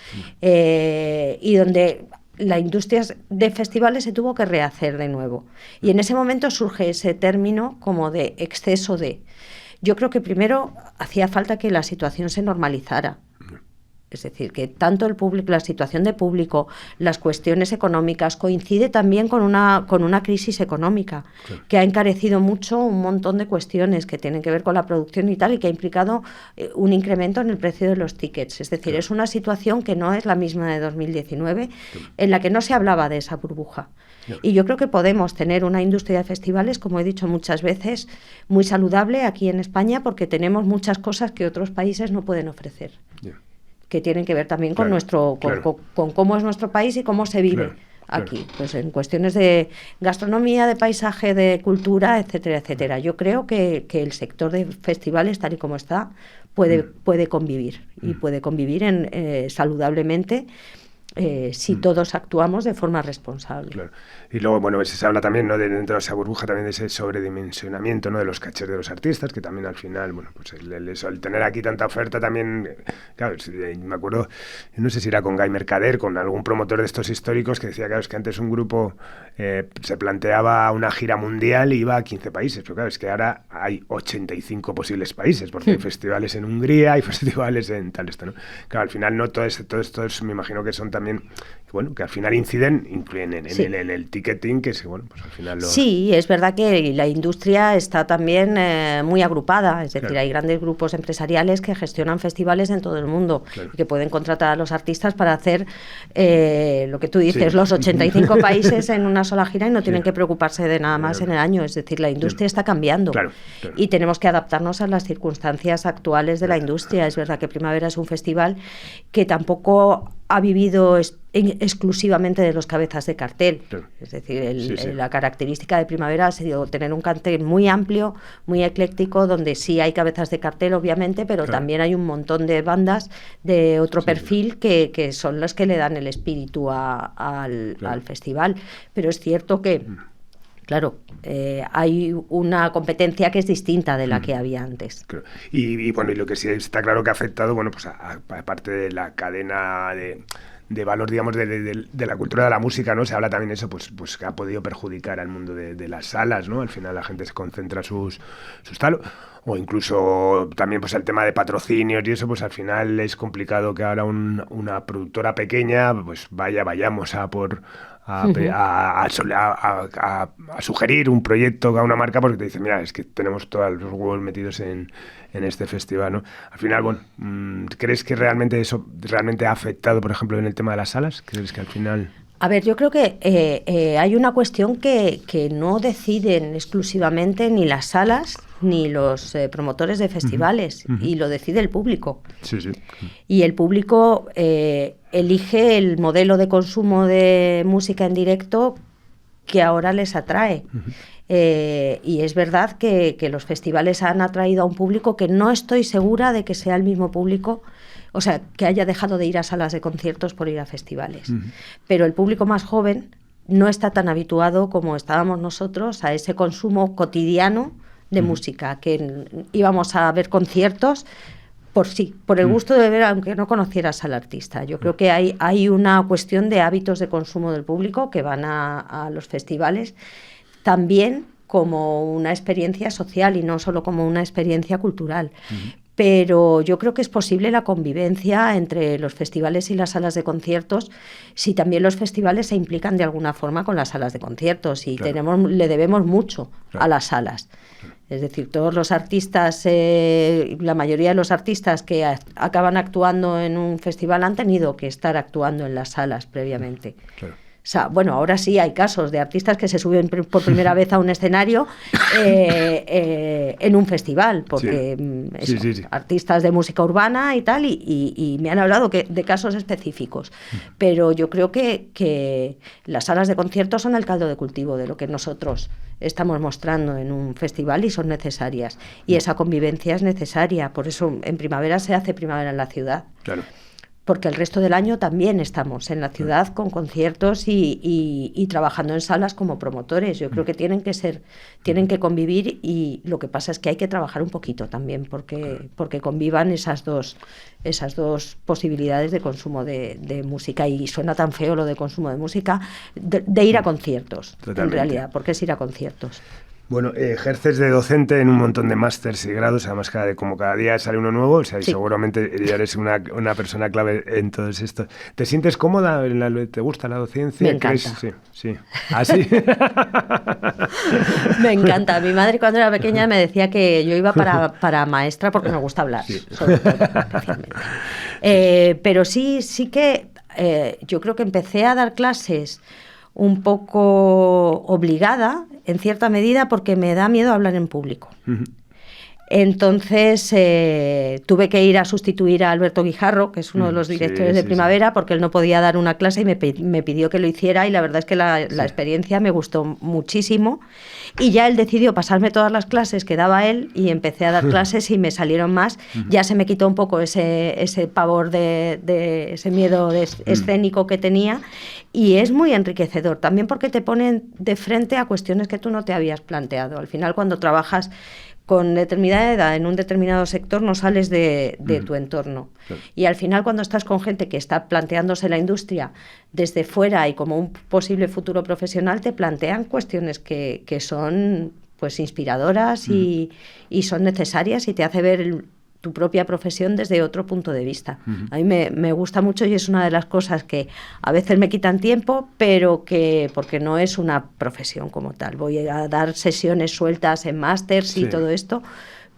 S3: y donde la industria de festivales se tuvo que rehacer de nuevo. Y en ese momento surge ese término como de exceso de... Yo creo que primero hacía falta que la situación se normalizara. Es decir, que tanto el público, la situación de público, las cuestiones económicas, coincide también con una crisis económica, que ha encarecido mucho un montón de cuestiones que tienen que ver con la producción y tal, y que ha implicado un incremento en el precio de los tickets. Es decir, es una situación que no es la misma de 2019, en la que no se hablaba de esa burbuja. Y yo creo que podemos tener una industria de festivales, como he dicho muchas veces, muy saludable aquí en España, porque tenemos muchas cosas que otros países no pueden ofrecer. que tienen que ver también con con cómo es nuestro país y cómo se vive aquí, pues en cuestiones de gastronomía, de paisaje, de cultura, etcétera, etcétera. Yo creo que el sector de festivales, tal y como está, puede convivir y puede convivir saludablemente si todos actuamos de forma responsable.
S2: Claro. Y luego, bueno, se habla también, ¿no?, dentro de esa burbuja también de ese sobredimensionamiento, ¿no?, de los cachés de los artistas, que también al final, bueno, pues el tener aquí tanta oferta también, claro, me acuerdo, no sé si era con Guy Mercader, con algún promotor de estos históricos, que decía, claro, es que antes un grupo se planteaba una gira mundial y iba a 15 países, pero claro, es que ahora hay 85 posibles países, porque hay festivales en Hungría, hay festivales en tal esto, ¿no? Claro, al final no todo esto me imagino que son también, bueno, que al final inciden en el ticketing, que bueno, pues al final
S3: Sí, es verdad que la industria está también muy agrupada, es decir, hay grandes grupos empresariales que gestionan festivales en todo el mundo y que pueden contratar a los artistas para hacer lo que tú dices, los 85 países en una sola gira y no tienen que preocuparse de nada más en el año, es decir, la industria está cambiando y tenemos que adaptarnos a las circunstancias actuales de la industria. Es verdad que Primavera es un festival que tampoco ha vivido exclusivamente de los cabezas de cartel. Es decir, la característica de Primavera ha sido tener un cartel muy amplio, muy ecléctico, donde sí hay cabezas de cartel, obviamente, pero también hay un montón de bandas de otro perfil que son las que le dan el espíritu al festival. Pero es cierto que claro, hay una competencia que es distinta de la que había antes.
S2: Claro. Y bueno, y lo que sí está claro que ha afectado, bueno, pues aparte de la cadena de valor, digamos, de la cultura de la música, ¿no? Se habla también de eso, pues que ha podido perjudicar al mundo de las salas, ¿no? Al final la gente se concentra sus tal, o incluso también pues el tema de patrocinios y eso, pues al final es complicado que ahora una productora pequeña, pues vayamos a sugerir un proyecto a una marca porque te dice, mira, es que tenemos todos los huevos metidos en este festival, ¿no? Al final, bueno, ¿crees que realmente eso ha afectado, por ejemplo, en el tema de las salas? ¿Crees que al final...?
S3: A ver, yo creo que hay una cuestión que no deciden exclusivamente ni las salas ni los promotores de festivales, y lo decide el público.
S2: Sí.
S3: Y el público elige el modelo de consumo de música en directo que ahora les atrae. Y es verdad que los festivales han atraído a un público que no estoy segura de que sea el mismo público, o sea, que haya dejado de ir a salas de conciertos por ir a festivales. Pero el público más joven no está tan habituado como estábamos nosotros a ese consumo cotidiano de música, que íbamos a ver conciertos por el gusto de ver, aunque no conocieras al artista. Yo creo que hay una cuestión de hábitos de consumo del público que van a los festivales también como una experiencia social y no solo como una experiencia cultural. Pero yo creo que es posible la convivencia entre los festivales y las salas de conciertos si también los festivales se implican de alguna forma con las salas de conciertos y le debemos mucho a las salas. Es decir, todos los artistas, la mayoría de los artistas que acaban actuando en un festival han tenido que estar actuando en las salas previamente. O sea, bueno, ahora sí hay casos de artistas que se suben por primera vez a un escenario en un festival, porque artistas de música urbana y tal, y me han hablado de casos específicos. Pero yo creo que las salas de conciertos son el caldo de cultivo de lo que nosotros estamos mostrando en un festival y son necesarias. Y esa convivencia es necesaria, por eso en primavera se hace Primavera en la Ciudad. Claro. Porque el resto del año también estamos en la ciudad con conciertos y trabajando en salas como promotores. Yo creo que tienen que convivir, y lo que pasa es que hay que trabajar un poquito también porque convivan esas dos posibilidades de consumo de música. Y suena tan feo lo de consumo de música, de ir a conciertos. Totalmente. En realidad, porque es ir a conciertos.
S2: Bueno, ejerces de docente en un montón de másters y grados, además como cada día sale uno nuevo, o sea, y seguramente ya eres una persona clave en todo esto. ¿Te sientes cómoda? ¿Te gusta la docencia?
S3: Me encanta.
S2: Sí. ¿Ah, sí?
S3: Me encanta. Mi madre cuando era pequeña me decía que yo iba para maestra porque me gusta hablar, sobre todo, especialmente. Pero sí que yo creo que empecé a dar clases un poco obligada, en cierta medida, porque me da miedo hablar en público. Entonces tuve que ir a sustituir a Alberto Guijarro, que es uno de los directores de Primavera, porque él no podía dar una clase y me pidió que lo hiciera, y la verdad es que la experiencia me gustó muchísimo, y ya él decidió pasarme todas las clases que daba él y empecé a dar clases y me salieron más. Ya se me quitó un poco ese pavor de ese miedo escénico que tenía, y es muy enriquecedor también porque te ponen de frente a cuestiones que tú no te habías planteado. Al final, cuando trabajas con determinada edad en un determinado sector, no sales de tu entorno. Claro. Y al final, cuando estás con gente que está planteándose la industria desde fuera y como un posible futuro profesional, te plantean cuestiones que son pues inspiradoras y son necesarias, y te hace ver tu propia profesión desde otro punto de vista. A mí me gusta mucho, y es una de las cosas que a veces me quitan tiempo, pero que porque no es una profesión como tal. Voy a dar sesiones sueltas en másters y todo esto,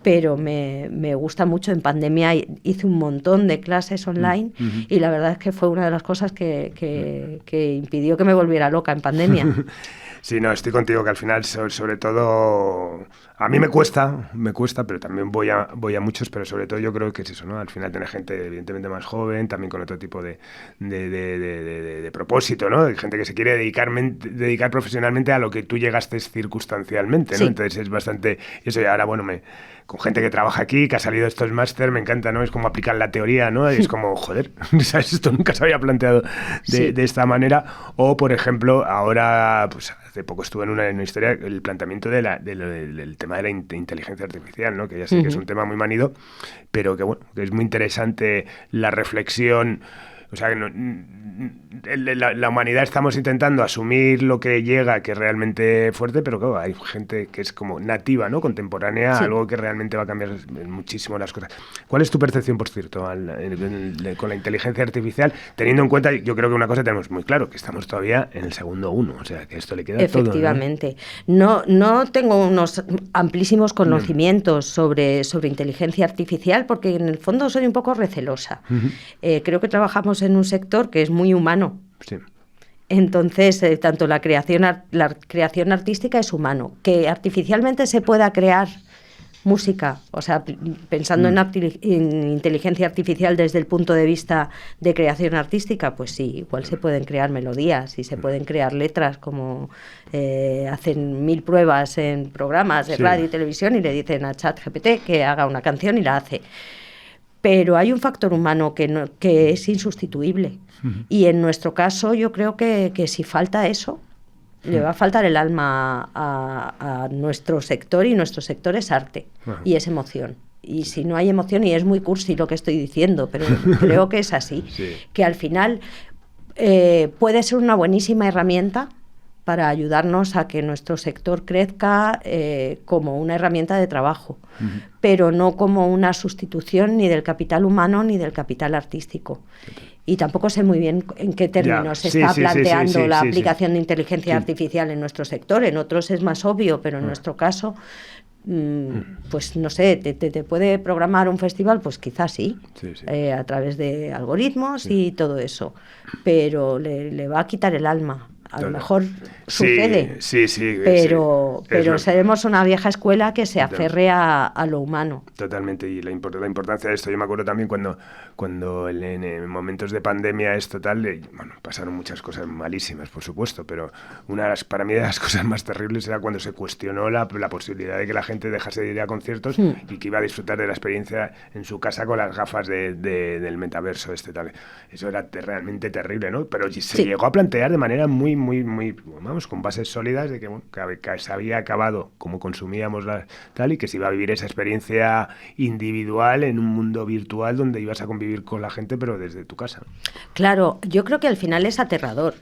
S3: pero me gusta mucho. En pandemia hice un montón de clases online y la verdad es que fue una de las cosas que impidió que me volviera loca en pandemia.
S2: Sí, no, estoy contigo, que al final, sobre todo, a mí me cuesta, pero también voy a muchos, pero sobre todo yo creo que es eso, ¿no? Al final tener gente evidentemente más joven, también con otro tipo de propósito, ¿no? De gente que se quiere dedicar profesionalmente a lo que tú llegaste circunstancialmente, ¿no? Sí. Entonces es bastante, eso, y ahora, bueno, con gente que trabaja aquí, que ha salido de estos máster, me encanta, ¿no? Es como aplicar la teoría, ¿no? Y es como, joder, ¿sabes? Esto nunca se había planteado de esta manera. O, por ejemplo, ahora, pues hace poco estuve en una historia, el planteamiento del tema de la inteligencia artificial, ¿no? Que ya sé que es un tema muy manido, pero que, bueno, que es muy interesante la reflexión. O sea, la humanidad estamos intentando asumir lo que llega, que es realmente fuerte, pero claro, hay gente que es como nativa, ¿no? Contemporánea, algo que realmente va a cambiar muchísimo las cosas. ¿Cuál es tu percepción, por cierto, con la inteligencia artificial? Teniendo en cuenta, yo creo que una cosa tenemos muy claro, que estamos todavía en el segundo uno, o sea, que esto le queda
S3: Efectivamente. Todo, ¿no? No tengo unos amplísimos conocimientos sobre inteligencia artificial, porque en el fondo soy un poco recelosa. Creo que trabajamos en un sector que es muy humano. Sí. Entonces, tanto la creación artística es humano. Que artificialmente se pueda crear música, o sea, pensando en inteligencia artificial desde el punto de vista de creación artística, pues sí, igual se pueden crear melodías y se pueden crear letras, como hacen 1000 pruebas en programas de radio y televisión y le dicen a ChatGPT que haga una canción y la hace. Pero hay un factor humano que es insustituible. Y en nuestro caso yo creo que si falta eso, le va a faltar el alma a nuestro sector, y nuestro sector es arte y es emoción. Y si no hay emoción, y es muy cursi lo que estoy diciendo, pero creo que es así, que al final puede ser una buenísima herramienta para ayudarnos a que nuestro sector crezca como una herramienta de trabajo, pero no como una sustitución ni del capital humano ni del capital artístico. Y tampoco sé muy bien en qué términos se está planteando la aplicación de inteligencia artificial en nuestro sector. En otros es más obvio, pero en nuestro caso, pues no sé, ¿te puede programar un festival? Pues quizás sí. A través de algoritmos y todo eso, pero le va a quitar el alma. A lo mejor sucede, pero seremos una vieja escuela que se aferre a lo humano.
S2: Totalmente, y la importancia de esto. Yo me acuerdo también cuando en momentos de pandemia esto tal, bueno, pasaron muchas cosas malísimas, por supuesto, pero para mí de las cosas más terribles era cuando se cuestionó la posibilidad de que la gente dejase de ir a conciertos y que iba a disfrutar de la experiencia en su casa con las gafas del metaverso tal. Eso era realmente terrible, ¿no? Pero se llegó a plantear de manera muy, vamos, con bases sólidas de que se había acabado como consumíamos tal, y que se iba a vivir esa experiencia individual en un mundo virtual donde ibas a convivir con la gente, pero desde tu casa.
S3: Claro, yo creo que al final es aterrador.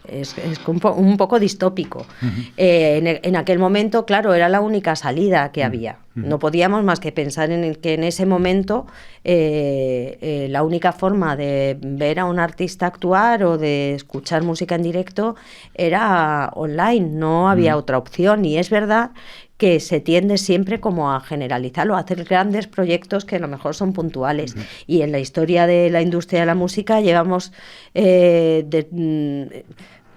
S3: Es un poco distópico. En aquel momento, claro, era la única salida que había. No podíamos más que pensar en que en ese momento la única forma de ver a un artista actuar o de escuchar música en directo era online, no había otra opción. Y es verdad que se tiende siempre como a generalizarlo, a hacer grandes proyectos que a lo mejor son puntuales. Y en la historia de la industria de la música llevamos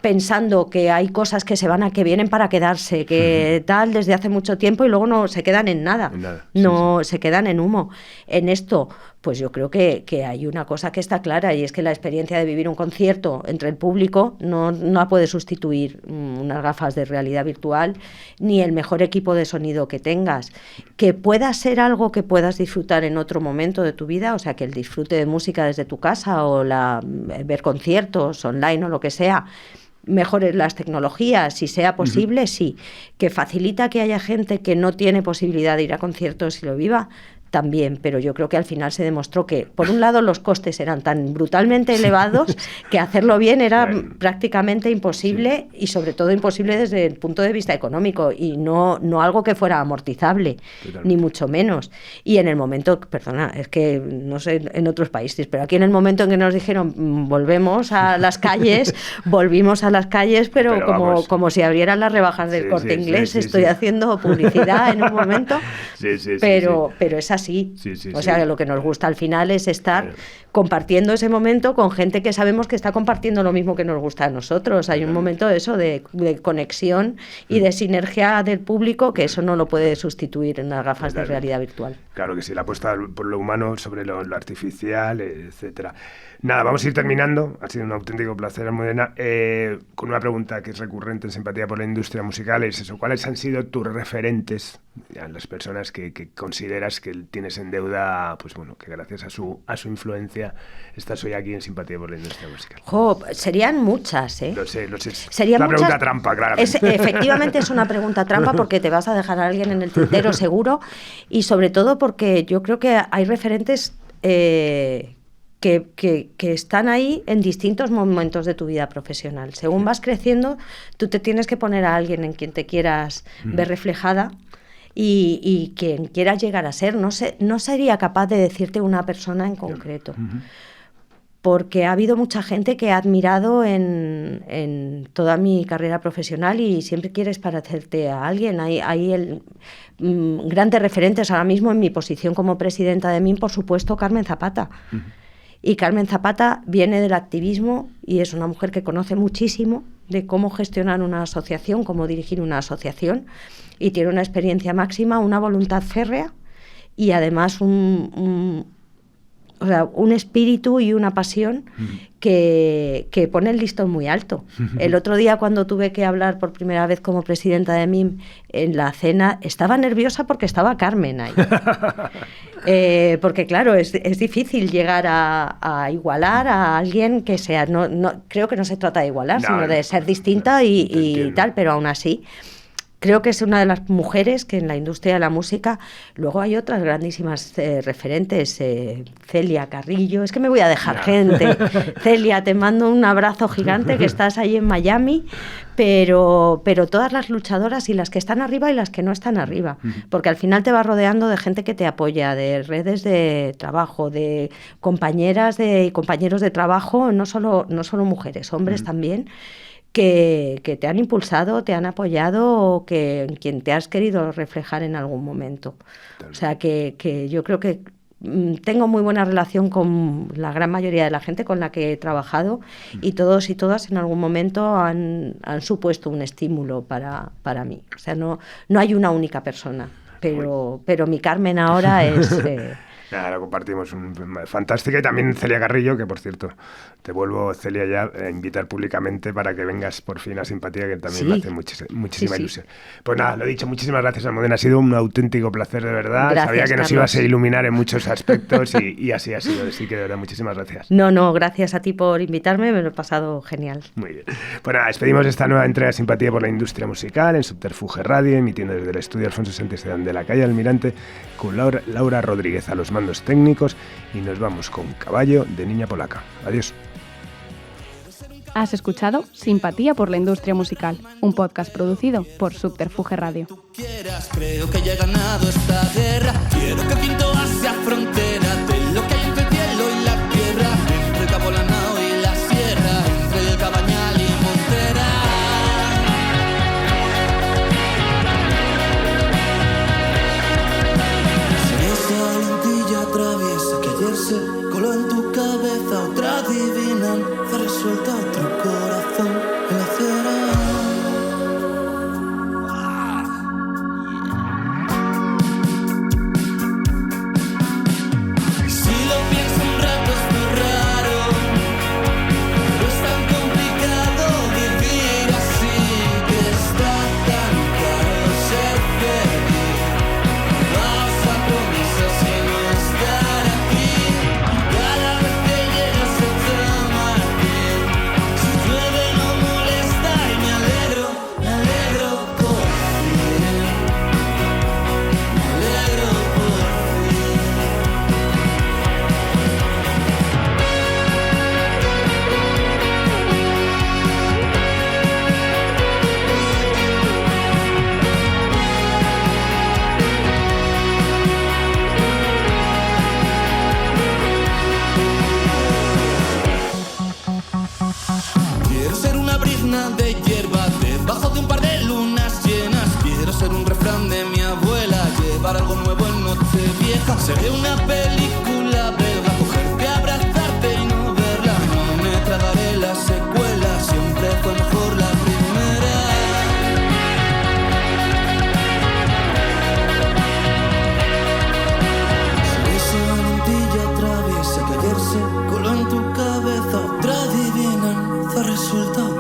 S3: pensando que hay cosas que que vienen para quedarse, que tal desde hace mucho tiempo y luego no se quedan en nada, se quedan en humo. En esto, pues yo creo que hay una cosa que está clara, y es que la experiencia de vivir un concierto entre el público no la puede sustituir unas gafas de realidad virtual ni el mejor equipo de sonido que tengas. Que pueda ser algo que puedas disfrutar en otro momento de tu vida, o sea, que el disfrute de música desde tu casa o ver conciertos online o lo que sea, mejores las tecnologías, si sea posible, sí. Que facilita que haya gente que no tiene posibilidad de ir a conciertos y lo viva, también, pero yo creo que al final se demostró que, por un lado, los costes eran tan brutalmente elevados que hacerlo bien era prácticamente imposible, y sobre todo imposible desde el punto de vista económico, y no algo que fuera amortizable, ni mucho menos. Y en el momento, perdona, es que no sé en otros países, pero aquí en el momento en que nos dijeron volvemos a las calles, volvimos a las calles, pero como si abrieran las rebajas del Corte Inglés. Estoy haciendo publicidad en un momento, pero es así. O sea, lo que nos gusta al final es estar compartiendo ese momento con gente que sabemos que está compartiendo lo mismo que nos gusta a nosotros. Hay un momento de eso, de conexión y de sinergia del público, que eso no lo puede sustituir en las gafas de realidad virtual.
S2: Claro que sí, la apuesta por lo humano sobre lo artificial, etcétera. Nada, vamos a ir terminando. Ha sido un auténtico placer, Almudena. Con una pregunta que es recurrente en Simpatía por la Industria Musical, es eso: ¿cuáles han sido tus referentes, las personas que consideras que tienes en deuda, pues bueno, que gracias a su influencia estás hoy aquí en Simpatía por la Industria Musical?
S3: Serían muchas, ¿eh?
S2: Lo sé.
S3: Serían
S2: una pregunta trampa, claramente.
S3: Efectivamente es una pregunta trampa, porque te vas a dejar a alguien en el tintero seguro, y sobre todo porque yo creo que hay referentes que están ahí en distintos momentos de tu vida profesional. Según vas creciendo, tú te tienes que poner a alguien en quien te quieras ver reflejada y quien quieras llegar a ser. No sería capaz de decirte una persona en concreto, porque ha habido mucha gente que he admirado en toda mi carrera profesional, y siempre quieres parecerte a alguien. Hay grandes referentes ahora mismo en mi posición como presidenta de MIM, por supuesto, Carmen Zapata. Y Carmen Zapata viene del activismo y es una mujer que conoce muchísimo de cómo gestionar una asociación, cómo dirigir una asociación, y tiene una experiencia máxima, una voluntad férrea y además un espíritu y una pasión que pone el listón muy alto. El otro día, cuando tuve que hablar por primera vez como presidenta de MIM en la cena, estaba nerviosa porque estaba Carmen ahí. Porque claro, es difícil llegar a igualar a alguien que sea... No, creo que no se trata de igualar, sino de ser distinta y tal, pero aún así... Creo que es una de las mujeres que en la industria de la música, luego hay otras grandísimas referentes, Celia Carrillo, es que me voy a dejar gente. Celia, te mando un abrazo gigante, que estás ahí en Miami, pero todas las luchadoras, y las que están arriba y las que no están arriba, porque al final te vas rodeando de gente que te apoya, de redes de trabajo, de compañeras y compañeros de trabajo, no solo mujeres, hombres también, que te han impulsado, te han apoyado, o en quien te has querido reflejar en algún momento. O sea, que yo creo que tengo muy buena relación con la gran mayoría de la gente con la que he trabajado, y todos y todas en algún momento han supuesto un estímulo para mí. O sea, no hay una única persona, pero mi Carmen ahora es...
S2: Nada, lo compartimos, fantástica. Y también Celia Carrillo, que por cierto, te vuelvo, Celia, ya a invitar públicamente para que vengas por fin a Simpatía, que también me hace muchísima ilusión. Pues nada, lo dicho, muchísimas gracias, Almudena, ha sido un auténtico placer, de verdad.
S3: Gracias,
S2: sabía que
S3: Carlos.
S2: nos ibas a iluminar en muchos aspectos y así ha sido, así que de verdad, muchísimas gracias.
S3: No, gracias a ti por invitarme, me lo he pasado genial.
S2: Muy bien. Pues nada, despedimos esta nueva entrega de Simpatía por la Industria Musical en Subterfuge Radio, emitiendo desde el estudio Alfonso Santesteban de la calle Almirante, con Laura Rodríguez a los mandos técnicos, y nos vamos con Caballo de Niña Polaca. Adiós.
S4: Has escuchado Simpatía por la Industria Musical, un podcast producido por Subterfuge Radio.
S5: Creo que ya he ganado esta guerra. Quiero que Quinto sea frontera de lo que hay entre el cielo y la tierra, entre el Cabo Lanao y la sierra, entre el Cabañal y Montera. Esa lentilla traviesa que ayer se coló en tu cabeza, otra adivinanza resuelta, otro corazón en la cerca. Seré una película belga, cogerte, abrazarte y no verla. No me tragaré la secuela, siempre fue mejor la primera. Si esa mentilla atraviesa que ayer se coló en tu cabeza, otra adivinanza resulta